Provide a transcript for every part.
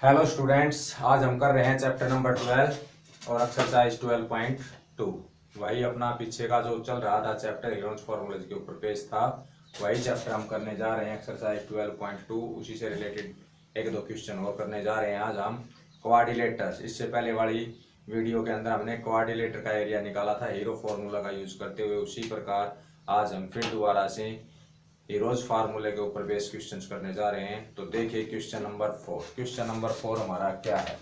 Hello students, आज हम कर रहे हैं चैप्टर नंबर 12 और एक्सरसाइज 12.2। वही अपना पीछे का जो चल रहा था चैप्टर हीरोज फॉर्मूलेज के ऊपर पेज था, वही चैप्टर हम करने जा रहे हैं एक्सरसाइज 12.2। उसी से रिलेटेड एक दो क्वेश्चन और करने जा रहे हैं आज हम। क्वाड्रिलेटर्स, इससे पहले वाली वीडियो के अंदर हमने क्वाड्रिलेटर का एरिया निकाला था हीरो फॉर्मूला का यूज करते हुए। उसी प्रकार आज हम फिर दोबारा से हीरोज फार्मूले के ऊपर बेस क्वेश्चंस करने जा रहे हैं। तो देखिए क्वेश्चन नंबर 4। क्वेश्चन नंबर 4 हमारा क्या है,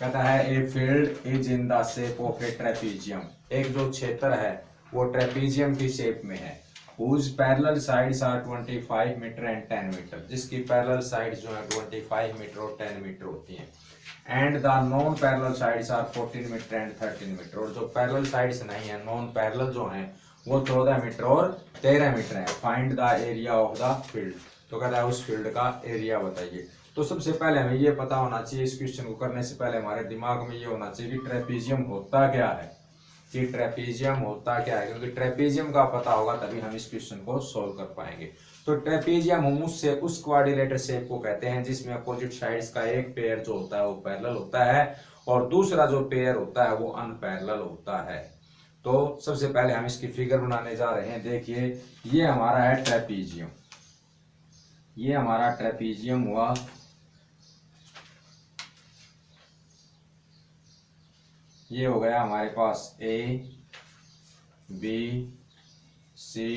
कहता है a field is in the shape of A trapezium. एक जो क्षेत्र है वो ट्रेपीजियम की शेप में है। whose parallel sides are 25 metre and 10 metre, जिसकी पैरेलल साइड जो है 25 मीटर और 10 मीटर होती हैं। And the non parallel sides are 14 metre and 13 metre, और जो पैरेलल साइड्स नहीं है, नॉन पैरेलल जो हैं वो 14 मीटर और 13 मीटर है। Find the area of the field, तो कहता है उस फील्ड का एरिया बताइए। तो सबसे पहले हमें ये पता होना चाहिए, इस क्वेश्चन को करने से पहले हमारे दिमाग में ये होना चाहिए कि ट्रेपीजियम होता क्या है, कि ट्रेपीजियम होता क्या है, क्योंकि ट्रेपीजियम का पता होगा तभी हम इस क्वेश्चन को सोल्व कर पाएंगे। तो ट्रेपीजियम हम उससे उस क्वाड्रिलेटर शेप को कहते हैं जिसमें अपोजिट साइड्स का एक पेयर जो होता है वो पैरेलल होता है और दूसरा जो पेयर होता है वो अनपैरेलल होता है। तो सबसे पहले हम इसकी फिगर बनाने जा रहे हैं। देखिए ये हमारा है ट्रेपीजियम, ये हमारा ट्रेपीजियम हुआ। ये हो गया हमारे पास A B C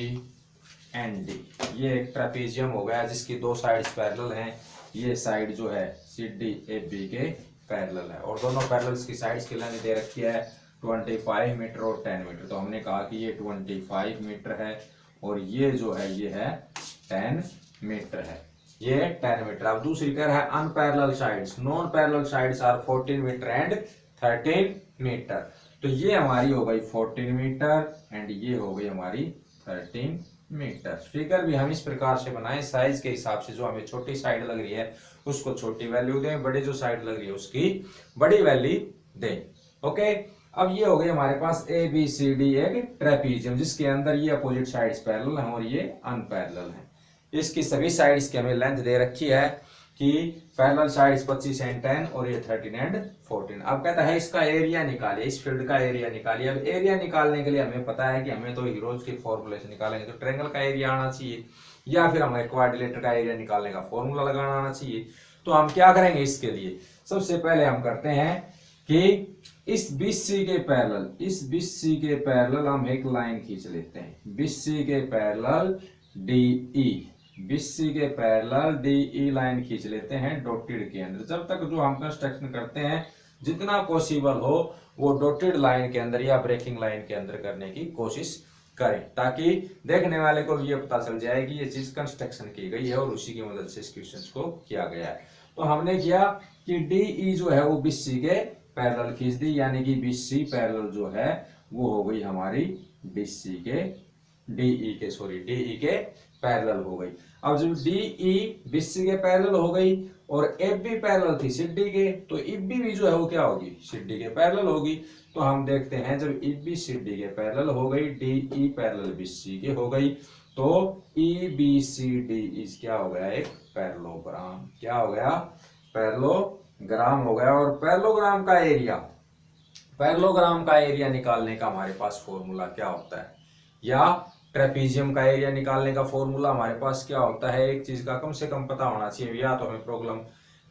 and D, ये एक ट्रेपीजियम हो गया जिसकी दो साइड्स पैरेलल हैं। ये साइड जो है सी डी ए बी के पैरेलल है और दोनों पैरेलल्स की साइड्स की लेंथ दे रखी है 25 मीटर और 10 मीटर। तो हमने कहा कि ये 25 मीटर है और ये जो है ये है 10 मीटर है, ये 10 मीटर। अब दूसरी कह रहा है unparallel sides, non parallel sides are 14 metre and 13 metre. तो ये हमारी हो गई 14 मीटर एंड ये हो गई हमारी 13 मीटर। फिगर भी हम इस प्रकार से बनाए, साइज के हिसाब से जो हमें छोटी साइड लग रही है उसको छोटी वैल्यू दें, बड़ी जो साइड लग रही है उसकी बड़ी वैल्यू दें। ओके, अब ये हो गई हमारे पास ए बी सी डी एक ट्रेपीजियम जिसके अंदर ये अपोजिट साइड्स पैरेलल हैं और ये अनपैरेलल हैं। इसकी सभी साइड्स की हमें लेंथ दे रखी है कि पैरेलल साइड्स 25 एंड 10 और ये 13 एंड 14। अब कहता है इसका एरिया निकालिए, इस फील्ड का एरिया निकालिए। अब एरिया निकालने के लिए हमें पता है कि हमें तो हीरोज के फॉर्मूले से निकालेंगे तो ट्रायंगल का एरिया आना चाहिए या फिर हमें क्वाड्रिलेटर का एरिया निकालने का फॉर्मूला लगाना आना चाहिए। तो हम क्या करेंगे इसके लिए, सबसे पहले हम करते हैं कि इस BC के पैरेलल, इस BC के पैरेलल हम एक लाइन खींच लेते हैं। BC के पैरेलल DE, BC के पैरेलल DE लाइन खींच लेते हैं डॉटेड के अंदर। जब तक जो हम कंस्ट्रक्शन करते हैं जितना पॉसिबल हो वो डॉटेड लाइन के अंदर या ब्रेकिंग लाइन के अंदर करने की कोशिश करें ताकि देखने वाले को भी ये पता चल जाए कि ये चीज कंस्ट्रक्शन की गई है और उसी की मदद से इस क्वेश्चन को किया गया है। तो हमने किया कि DE जो है वो BC के पैरेलल खींच दी, यानी कि BC पैरेलल जो है वो हो गई हमारी BC के DE के पैरेलल हो गई। अब जब DE BC के पैरेलल हो गई और AB पैरेलल थी CD के, तो EB भी जो है वो क्या होगी, CD के पैरेलल होगी। तो हम देखते हैं जब EB CD के पैरेलल हो गई, DE पैरेलल BC के हो गई, तो EBCD इज क्या हो गया, एक पैरेललोग्राम। क्या हो गया, पैरेललोग्राम हो गया। और पैरेललोग्राम का एरिया, पैरेललोग्राम का एरिया निकालने का हमारे पास फॉर्मूला क्या होता है, या ट्रेपीजियम का एरिया निकालने का फॉर्मूला हमारे पास क्या होता है, एक चीज का कम से कम पता होना चाहिए। या तो हमें प्रॉब्लम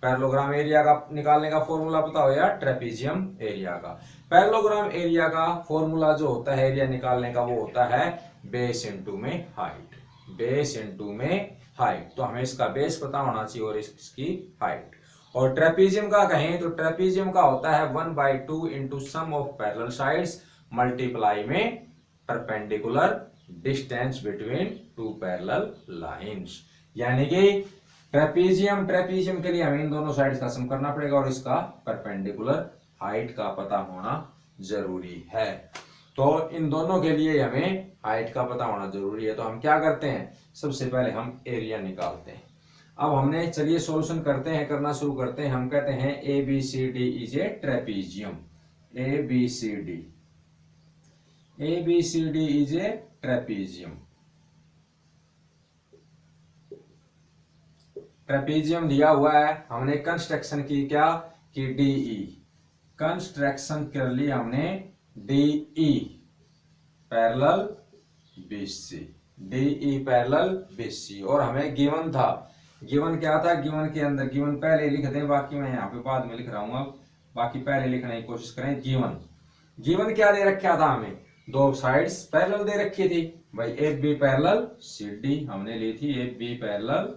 पैरेललोग्राम एरिया का निकालने का फॉर्मूला पता हो या ट्रेपीजियम एरिया का। पैरेललोग्राम एरिया का फॉर्मूला जो होता है एरिया निकालने का वो होता है बेस इनटू में हाइट, बेस इनटू में हाइट। तो हमें इसका बेस पता होना चाहिए और इसकी हाइट। और ट्रेपीजियम का कहें तो ट्रेपीजियम का होता है 1/2 into sum of parallel sides multiply में perpendicular distance between two parallel lines. यानी कि ट्रेपीजियम के लिए हमें इन दोनों साइड्स का सम करना पड़ेगा और इसका परपेंडिकुलर हाइट का पता होना जरूरी है। तो इन दोनों के लिए हमें हाइट का पता होना जरूरी है। तो हम क्या करते हैं, सबसे पहले हम एरिया निकालते हैं। अब हमने, चलिए सॉल्यूशन करते हैं, करना शुरू करते हैं। हम कहते हैं ABCD is a trapezium, ABCD is a trapezium. Trapezium दिया हुआ है, हमने कंस्ट्रक्शन की क्या कि डीई, कंस्ट्रक्शन कर ली हमने DE parallel BC, DE parallel BC. और हमें गिवन था, गिवन क्या था, गिवन के अंदर, गिवन पहले लिख दें, बाकी मैं यहाँ पे बाद में लिख रहा हूँ, अब बाकी पहले लिखने की कोशिश करें। गिवन, गिवन क्या दे रखा था हमें, दो साइड्स पैरेलल दे रखी थी भाई, F B parallel C D हमने ली थी, F B parallel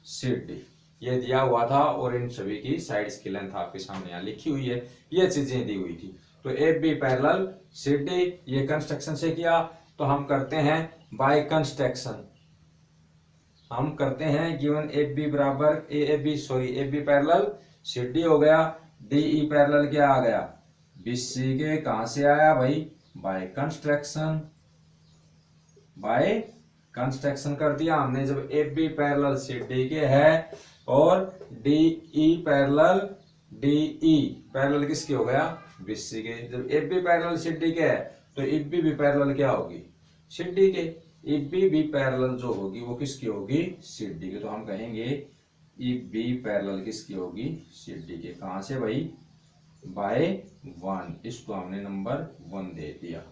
C D ये दिया हुआ था, और इन सभी की साइड्स की लेंथ आपके सामने यहाँ लिखी हुई है, ये चीजें दी हुई थी। तो F B parallel C D ये कंस्ट्रक्शन से किया, तो हम करते हैं बाय कंस्ट्रक्शन, हम करते हैं गिवन एफ बी बराबर F B parallel C D हो गया, डी ई पैरेलल क्या आ गया बीसी के, कहां से आया भाई बाय कंस्ट्रक्शन, बाय कंस्ट्रक्शन कर दिया हमने। जब F B parallel C D के है और डी ई पैरेलल किसके हो गया बीसी के, जब F B parallel C D के है तो एफ बी भी पैरेलल क्या होगी सी डी के, एफ बी भी पैरेलल जो होगी वो किसकी होगी सी डी के, तो हम कहेंगे एफ बी पैरेलल किसकी होगी सी डी के, कहां से भाई बाय 1, इसको हमने नंबर 1 दे दिया,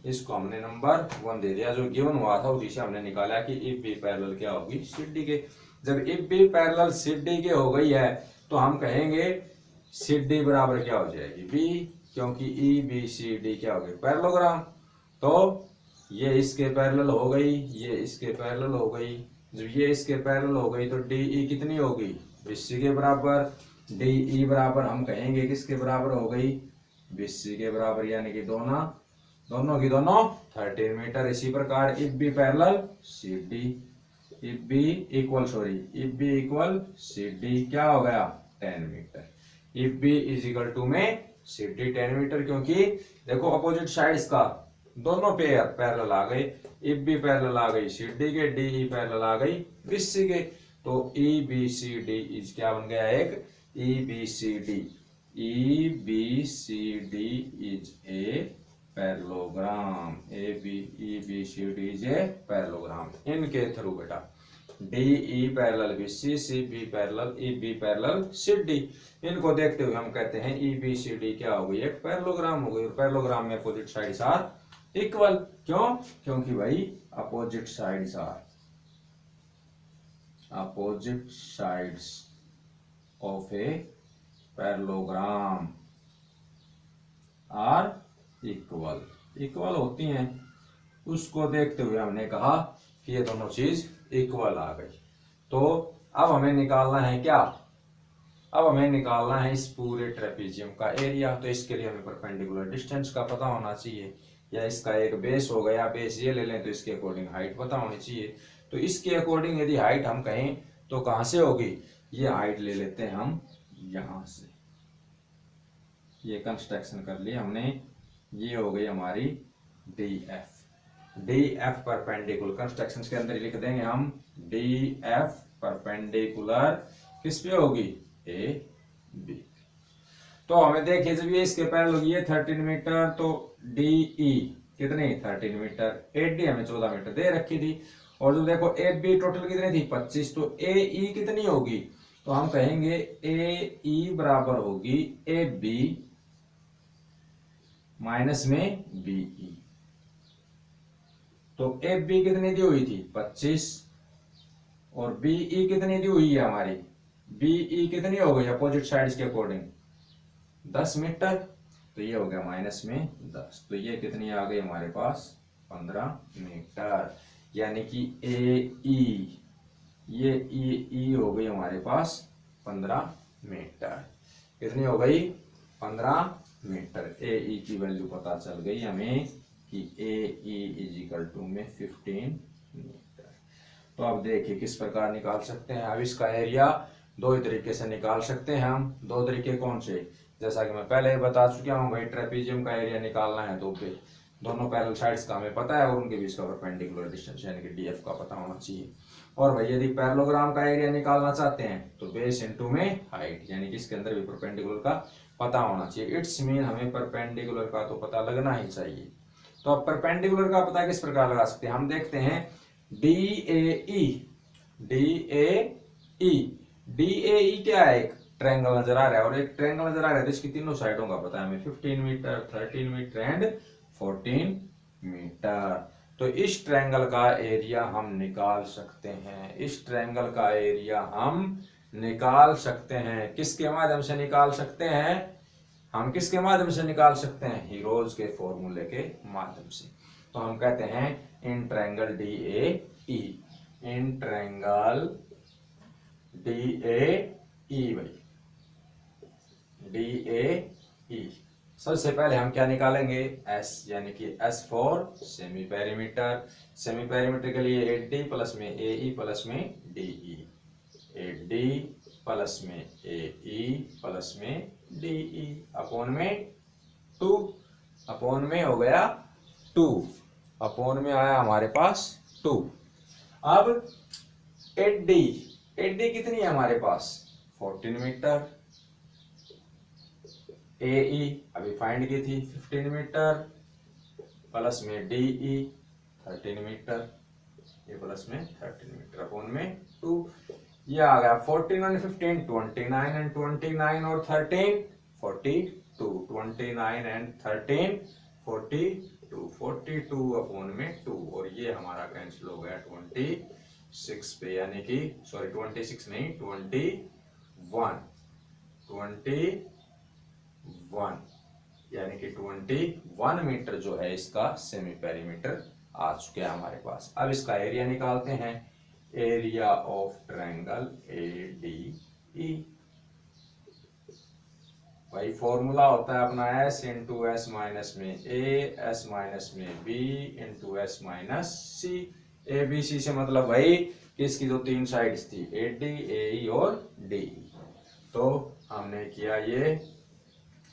इसको हमने नंबर 1 दे दिया। जो गिवन हुआ था उसी से हमने निकाला कि इफ बी पैरेलल क्या होगी सी डी के। जब F B parallel C D के हो गई है तो हम कहेंगे सी डी बराबर क्या हो जाएगी बी, क्योंकि ई बी सी डी क्या हो गई पैरेललोग्राम, तो ये इसके पैरेलल हो गई, ये इसके पैरेलल हो गई, जब ये इसके पैरेलल हो गई तो डी ई कितनी होगी बीसी के बराबर, डी ई बराबर हम कहेंगे किसके बराबर हो गई बीसी के बराबर, यानी कि दोनों की दोनों 13 मीटर। इसी प्रकार F B parallel C D, F B equal C D क्या हो गया 10 metre, F B is equal to में सी डी 10 मीटर, क्योंकि देखो अपोजिट साइड्स का दोनों पेयर पैरेलल आ गए, इफ बी पैरेलल आ गई सी डी के, डी ई पैरेलल आ गई बीसी के, तो E B C D is क्या बन गया एक E B C D, E B C D is a parallelogram, A B C D is a parallelogram. इनके थ्रू बेटा D E parallel B C, C B parallel E B parallel C D, इनको देखते हुए हम कहते हैं ई B C D क्या हो गई एक पैरेललोग्राम हो गई। और पैरेललोग्राम में अपोजिट साइड्स आर इक्वल, क्यों, क्योंकि भाई opposite sides of a parallelogram are equal होती हैं, उसको देखते हुए हमने कहा कि ये दोनों चीज इक्वल आ गई। तो अब हमें निकालना है क्या, अब हमें निकालना है इस पूरे ट्रेपीजियम का एरिया। तो इसके लिए हमें परपेंडिकुलर डिस्टेंस का पता होना चाहिए, या इसका एक बेस हो गया, बेस ये ले लें तो इसके अकॉर्डिंग हाइट पता होनी चाहिए। तो इसके अकॉर्डिंग यदि हाइट हम कहें तो कहां से होगी, ये हाइट ले लेते हैं हम यहां से, ये कंस्ट्रक्शन कर लिया हमने, ये हो गई हमारी डी एफ परपेंडिकुलर, कंस्ट्रक्शन के अंदर लिख देंगे हम डी एफ परपेंडिकुलर किस पे होगी ए बी। तो हमें देखिए जब ये इसके पैरेलल होगी, ये 13 मीटर, तो डी ई कितनी 13 मीटर, ए डी हमें 14 मीटर दे रखी थी, और जो देखो ए बी टोटल कितनी थी 25, तो ए ई कितनी होगी, तो हम कहेंगे ए ई बराबर होगी ए बी माइनस में बी ई। तो एफ बी कितनी दी हुई थी 25, और बी ई कितनी दी हुई है हमारी, बी ई कितनी हो गई अपोजिट साइड्स के अकॉर्डिंग 10 मीटर, तो ये हो गया माइनस में 10, तो ये कितनी आ गई हमारे पास 15 मीटर, यानी कि ए ई, ये ई हो गई हमारे पास 15 मीटर, कितनी हो गई 15 मीटर। ए ई की वैल्यू पता चल गई हमें कि ए ई इज इक्वल टू में 15 मीटर। तो अब देखिए किस प्रकार निकाल सकते हैं। अब इसका एरिया दो ही तरीके से निकाल सकते हैं हम, दो तरीके कौन से, जैसा कि मैं पहले ही बता चुका हूँ भाई, ट्रेपीजियम का एरिया निकालना है तो दोनों पैरेलल साइड्स का हमें पता है, और उनके बीच का परपेंडिकुलर डिस्टेंस यानी कि डीएफ का पता होना चाहिए। और भाई यदि पैरेललोग्राम का एरिया निकालना चाहते हैं तो बेस इनटू में हाइट, यानी कि इसके अंदर भी परपेंडिकुलर का पता होना चाहिए। इट्स मीन हमें परपेंडिकुलर का तो पता लगना ही चाहिए। तो अब परपेंडिकुलर का पता किस प्रकार लगा सकते हैं, हम देखते हैं D A E. D A ई क्या है, एक ट्रायंगल नजर आ रहा है, और एक ट्रायंगल नजर आ रहा है, तो इसकी तीनों साइडों का पता है हमें, 15 मीटर, 13 मीटर एंड 14 मीटर। तो इस ट्रायंगल का एरिया हम निकाल सकते हैं, इस ट्रायंगल का एरिया हम निकाल सकते हैं। किसके माध्यम से निकाल सकते हैं, हम किसके माध्यम से निकाल सकते हैं, हीरोज के फॉर्मूले के माध्यम से। तो हम कहते हैं in triangle D A E, in triangle D A E, भाई डी ए ई। सबसे पहले हम क्या निकालेंगे, एस, यानी कि S for semi perimeter. Semi perimeter के लिए 8D प्लस में ए ई प्लस में डी ई, 8D प्लस में ए ई प्लस में डी ई अपॉन में 2, अपॉन में हो गया 2, अपॉन में आया हमारे पास 2। अब 8D, 8D कितनी है हमारे पास, 14 मीटर। ए ई अभी फाइंड की थी 15 मीटर, प्लस में डी ई 13 मीटर, ये प्लस में 13 मीटर अपॉन में 2। ये आ गया 14 और 15 29 एंड 29 और 13 42, 29 एंड 13 42, 42 अपॉन में 2, और ये हमारा कैंसिल हो गया 26 पे, यानी कि सॉरी 26 नहीं 21, यानी कि 21 मीटर जो है इसका सेमी पेरीमीटर आ चुके हैं हमारे पास। अब इसका एरिया निकालते हैं, area of triangle A D ई। भाई फॉर्मूला होता है अपना एस इंटू एस माइनस में ए, एस माइनस में B into S minus C. A B C से मतलब भाई किसकी जो तीन साइड्स थी, ए डी ए ई और डी ई। तो हमने किया ये,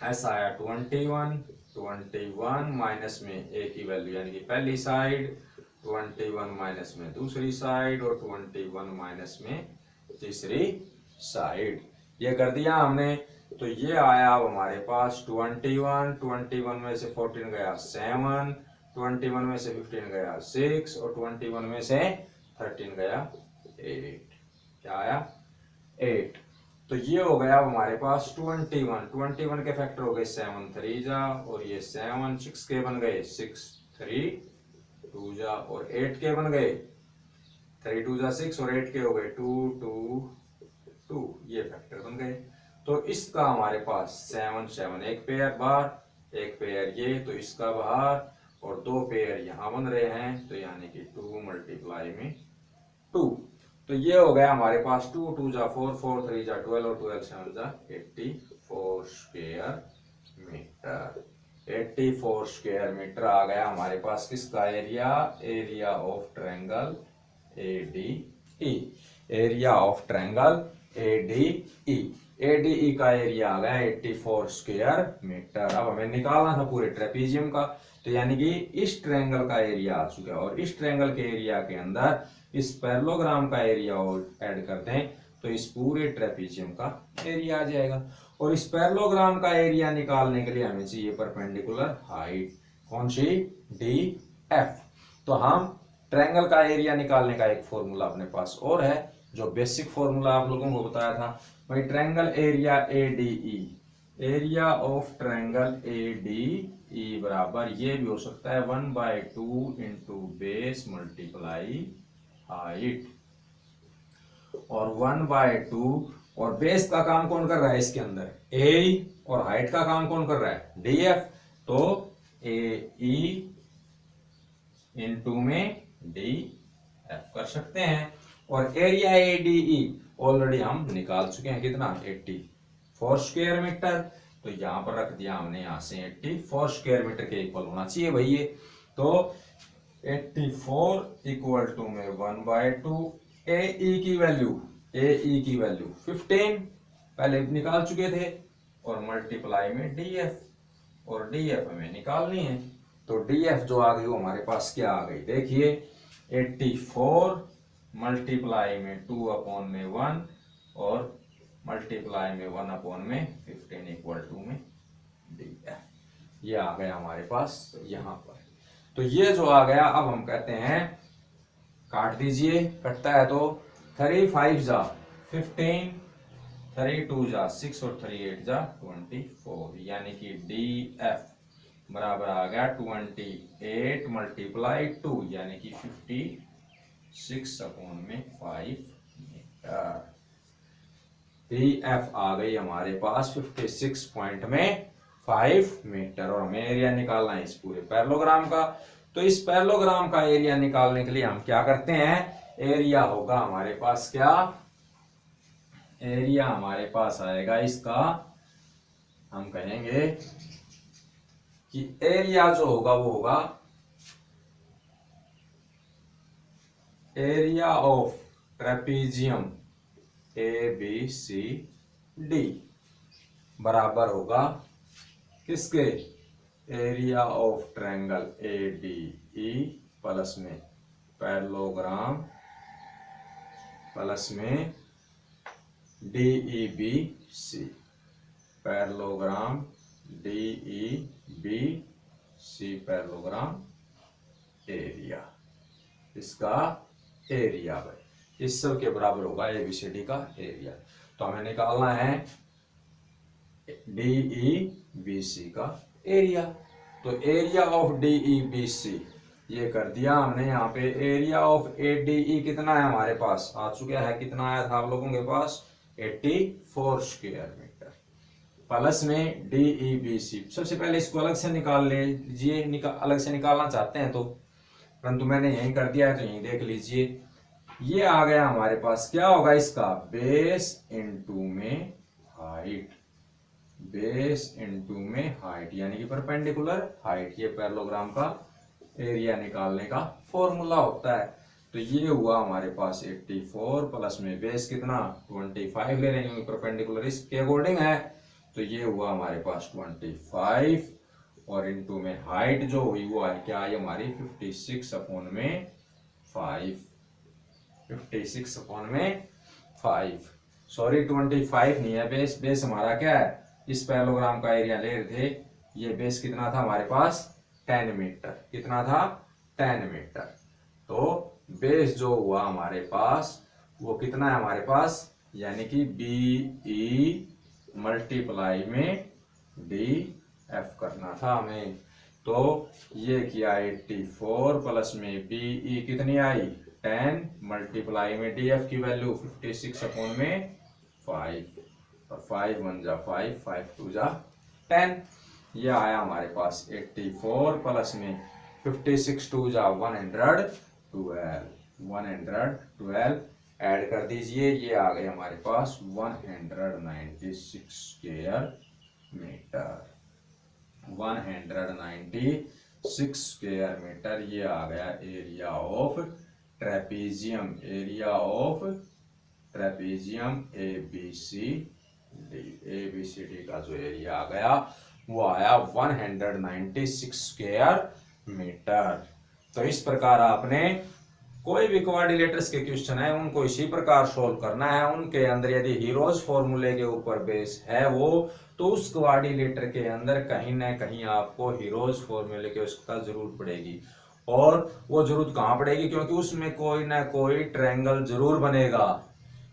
एस आया 21 माइनस में ए की वैल्यू यानी कि पहली साइड, 21 माइनस में दूसरी साइड, और 21 माइनस में तीसरी साइड। ये कर दिया हमने। तो ये आया अब हमारे पास 21 में से 14 गया 7, 21 में से 15 गया 6, और 21 में से 13 गया 8। क्या आया, 8। तो ये हो गया अब हमारे पास 21 के फैक्टर हो गए 7 3 जा, और ये 7 6 के बन गए 6 3 2 जा, और 8 के बन गए 3 2 जा 6, और 8 के हो गए 2 2 2, ये फैक्टर बन गए। तो इसका हमारे पास 7 7 एक पेयर बाहर, एक पेयर ये, तो इसका बाहर, और 2 पेयर यहाँ बन रहे हैं, तो यानी कि 2 मल्टीप्लाई में 2। तो ये हो गया हमारे पास 2 2 जा 4 4 3 जा 12, और 12 7 जा 84 स्क्वायर मीटर। 84 स्क्वायर मीटर आ गया हमारे पास किसका area, area of triangle A D E, area of triangle A D E. A D ई का एरिया आ गया 84 स्क्वायर मीटर। अब हमें निकालना था पूरे ट्रेपीजियम का, तो यानी कि इस ट्रायंगल का एरिया आ चुका है, और इस ट्रायंगल के एरिया के अंदर इस पैरेललोग्राम का एरिया ऐड कर दें तो इस पूरे ट्रेपीजियम का एरिया आ जाएगा। और इस पैरेललोग्राम का एरिया निकालने के लिए हमें चाहिए परपेंडिकुलर हाइट, कौन सी, डी एफ। तो हम ट्रायंगल का एरिया निकालने का एक फॉर्मूला अपने पास और है, जो बेसिक फॉर्मूला आप लोगों को बताया था भाई, triangle area A D E, area of triangle A D ई बराबर ये भी हो सकता है 1/2 इंटू बेस मल्टीप्लाई हाइट, और 1/2, और बेस का काम कौन कर रहा है इसके अंदर, ए, और हाइट का काम कौन कर रहा है, डी एफ। तो ए ई इंटू में डी एफ कर सकते हैं। और area A D E already हम निकाल चुके हैं, कितना, 84 स्क्वायर मीटर। तो यहां पर रख दिया हमने, यहां से 84 स्क्वायर मीटर के इक्वल होना चाहिए भाई ये। तो 84 इक्वल टू में 1/2, ए ई की वैल्यू 15 पहले निकाल चुके थे, और मल्टीप्लाई में डी एफ, और डी एफ हमें निकालनी है। तो डी एफ जो आ गई वो हमारे पास क्या आ गई, देखिए 84 मल्टीप्लाई में 2 अपॉन में 1, और मल्टीप्लाई में 1 अपॉन में 15 इक्वल टू में डी एफ। ये आ गया हमारे पास यहां पर। तो ये जो आ गया, अब हम कहते हैं काट दीजिए, कटता है तो 3 5 जा 15, 3 2 जा 6 और 3 8 जा 24, यानी कि डी एफ बराबर आ गया 28 मल्टीप्लाई 2 यानी कि 56/5 मीटर। डी एफ आ गई हमारे पास 56.5 मीटर और हमें एरिया निकालना है इस पूरे पैरेललोग्राम का। तो इस पैरेललोग्राम का एरिया निकालने के लिए हम क्या करते हैं, एरिया होगा हमारे पास क्या, एरिया हमारे पास आएगा इसका, हम कहेंगे कि एरिया जो होगा वो होगा area of trapezium A B C D बराबर होगा किसके, area of triangle A D E plus में पैरेललोग्राम प्लस में D E B C, parallelogram D E B C parallelogram area, इसका एरिया भाई इस सब के बराबर होगा एबीसीडी का एरिया। तो हमें निकालना है डी ई बी सी का एरिया। तो area of D E B C ये कर दिया हमने, यहाँ पे area of A D E कितना है हमारे पास आ चुका है, कितना आया था आप लोगों के पास 84 स्क्वायर मीटर प्लस में डी ई बी सी। सबसे पहले इसको अलग से निकाल लीजिए, अलग से निकालना चाहते हैं तो, परंतु मैंने यही कर दिया है तो यही देख लीजिए। ये आ गया हमारे पास, क्या होगा इसका, बेस इनटू में हाइट, बेस इनटू में हाइट यानी कि परपेंडिकुलर हाइट, ये पैरेललोग्राम का एरिया निकालने का फॉर्मूला होता है। तो ये हुआ हमारे पास 84 प्लस में बेस कितना 25 ले रहे हैं परपेंडिकुलर इसके अकॉर्डिंग है, तो ये हुआ हमारे पास 25 और इनटू में हाइट जो हुई वो है क्या आई हमारी 56/5, 56/5 सॉरी 25 नहीं है बेस, बेस हमारा क्या है, इस पैरेललोग्राम का एरिया ले रहे थे, ये बेस कितना था हमारे पास 10 मीटर, कितना था 10 मीटर। तो बेस जो हुआ हमारे पास वो कितना है हमारे पास, यानी कि बी ई मल्टीप्लाई में डी एफ करना था हमें। तो ये किया 84 प्लस में बी ई कितनी आई 10 मल्टीप्लाई में डी एफ की वैल्यू 56/5 और 5 1 जा 5 5 2 जा 10, ये आया हमारे पास 84 प्लस में 56 2 जा 112 ऐड कर दीजिए, ये आ गए हमारे पास 196 स्क्वायर मीटर, 196 स्क्वायर मीटर। ये आ गया area of trapezium, area of trapezium A B C D का जो एरिया आ गया वो आया 196 स्क्वायर मीटर। तो इस प्रकार आपने कोई भी क्वाड्रिलेटर्स के क्वेश्चन है उनको इसी प्रकार सोल्व करना है। उनके अंदर यदि हीरोज फॉर्मूले के ऊपर बेस है वो, तो उस क्वाड्रिलेटर के अंदर कहीं ना कहीं आपको हीरोज फॉर्मूले की आवश्यकता जरूर पड़ेगी। और वो जरूरत कहाँ पड़ेगी, क्योंकि उसमें कोई ना कोई ट्रायंगल जरूर बनेगा,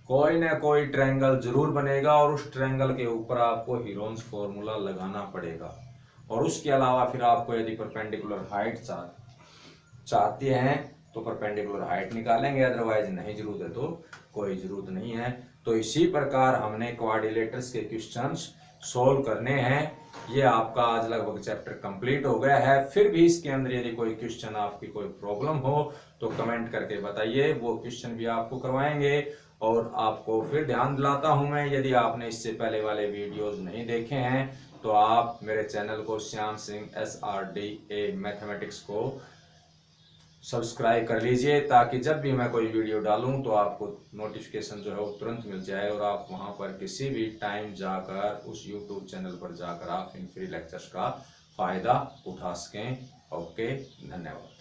कोई ना कोई ट्रायंगल जरूर बनेगा और उस ट्रायंगल के ऊपर आपको हीरोज फॉर्मूला लगाना पड़ेगा। और उसके अलावा फिर आपको यदि परपेंडिकुलर हाइट चाहते हैं तो परपेंडिकुलर हाइट निकालेंगे, अदरवाइज नहीं जरूरत है तो कोई जरूरत नहीं है। तो इसी प्रकार हमने क्वाड्रिलेटर्स के क्वेश्चंस सोल्व करने हैं। ये आपका आज लगभग चैप्टर कंप्लीट हो गया है। फिर भी इसके अंदर यदि कोई क्वेश्चन आपकी कोई प्रॉब्लम हो तो कमेंट करके बताइए, वो क्वेश्चन भी आपको करवाएंगे। और आपको फिर ध्यान दिलाता हूं मैं, यदि आपने इससे पहले वाले वीडियोस नहीं देखे हैं तो आप मेरे चैनल को श्याम सिंह SRDA मैथमेटिक्स को सब्सक्राइब कर लीजिए, ताकि जब भी मैं कोई वीडियो डालूं तो आपको नोटिफिकेशन जो है वो तुरंत मिल जाए और आप वहां पर किसी भी टाइम जाकर उस यूट्यूब चैनल पर जाकर आप इन फ्री लेक्चर्स का फायदा उठा सकें। ओके, धन्यवाद।